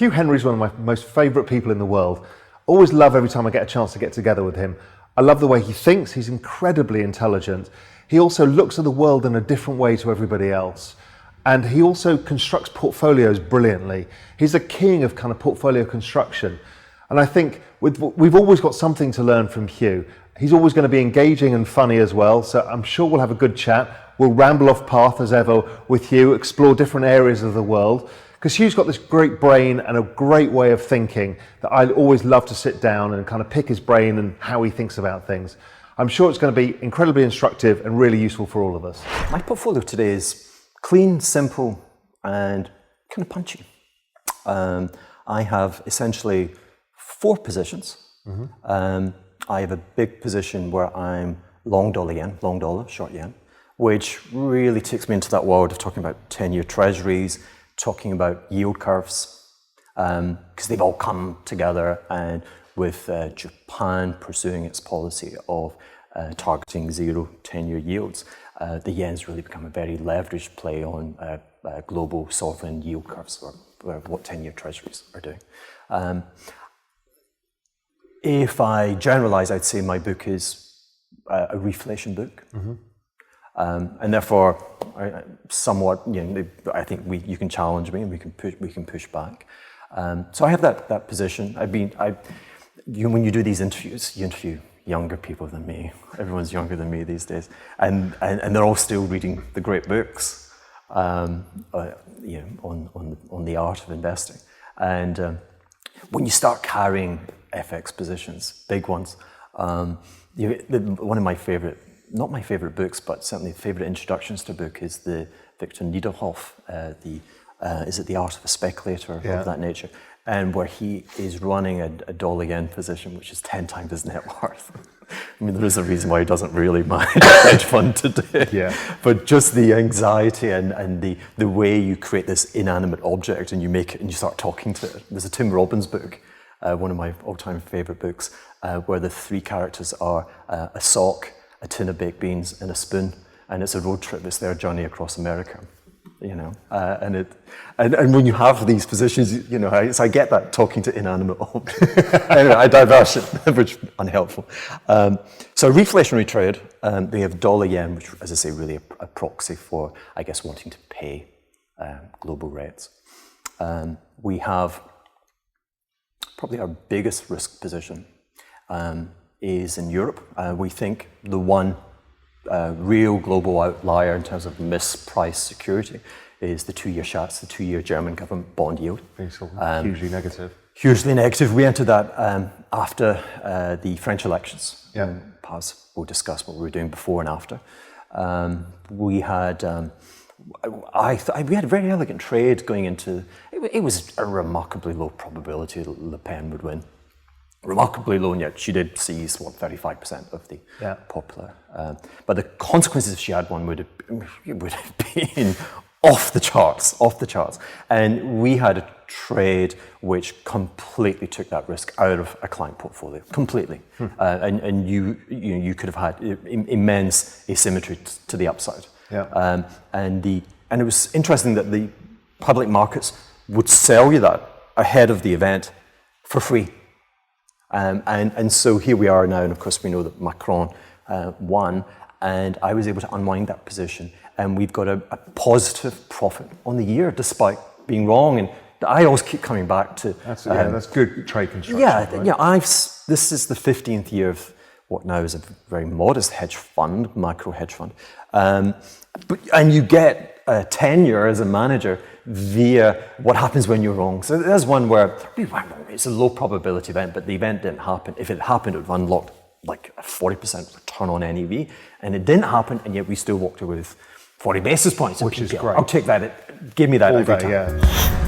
Hugh Hendry is one of my most favourite people in the world. Always love every time I get a chance to get together with him. I love the way he thinks. He's incredibly intelligent. He also looks at the world in a different way to everybody else. And he also constructs portfolios brilliantly. He's a king of kind of portfolio construction. And I think we've always got something to learn from Hugh. He's always going to be engaging and funny as well. So I'm sure we'll have a good chat. We'll ramble off path as ever with Hugh, explore different areas of the world. Because Hugh's got this great brain and a great way of thinking that I always love to sit down and kind of pick his brain and how he thinks about things. I'm sure it's going to be incredibly instructive and really useful for all of us. My portfolio today is clean, simple, and kind of punchy. I have essentially 4 positions. I have a big position where I'm long dollar yen, long dollar, short yen, which really takes me into that world of talking about 10-year treasuries, talking about yield curves, because they've all come together, and with Japan pursuing its policy of targeting 0 10-year yields, the yen's really become a very leveraged play on global sovereign yield curves, or what 10-year treasuries are doing. If I generalize, I'd say my book is a reflation book. And therefore, somewhat, I think you can challenge me and we can push back. So I have that position. When you do these interviews, you interview younger people than me. Everyone's younger than me these days, and they're all still reading the great books, on the art of investing. And when you start carrying FX positions, big ones, one of my favorite. Not my favorite books, but certainly favorite introductions to a book is the Victor Niederhoff, is it The Art of a Speculator, of that nature, and where he is running a dollar yen position, which is 10 times his net worth. I mean, there is a reason why he doesn't really manage a hedge fund today. But just the anxiety and the way you create this inanimate object and you make it and you start talking to it. There's a Tim Robbins book, one of my all-time favorite books, where the 3 characters are a sock, a tin of baked beans, and a spoon, and it's a road trip. It's their journey across America, and when you have these positions, I get that talking to inanimate objects. Anyway, I diverse it, which is unhelpful. So reflationary trade, we have dollar yen, which, as I say, really a proxy for, I guess, wanting to pay global rates. We have probably our biggest risk position. Is in Europe. We think the one real global outlier in terms of mispriced security is the 2-year Schatz, the 2-year German government bond yield. Hugely negative. Hugely negative. We entered that after the French elections. Paz will discuss what we were doing before and after. We had we had a very elegant trade going into. It was a remarkably low probability that Le Pen would win. Remarkably low, and yet she did seize 35% of the popular. But the consequences if she had won would have been off the charts. And we had a trade which completely took that risk out of a client portfolio, completely. And you could have had immense asymmetry to the upside. And it was interesting that the public markets would sell you that ahead of the event for free. And so here we are now, and of course we know that Macron won, and I was able to unwind that position, and we've got a positive profit on the year despite being wrong. And I always keep coming back to that's good trade construction. This is the 15th year of what now is a very modest hedge fund, micro hedge fund, and you get tenure as a manager via what happens when you're wrong. So there's one where we went wrong. It's a low probability event, but the event didn't happen. If it happened, it would have unlocked like a 40% return on NAV, and it didn't happen, and yet we still walked away with 40 basis points. Which is great. I'll take that. Give me that every time.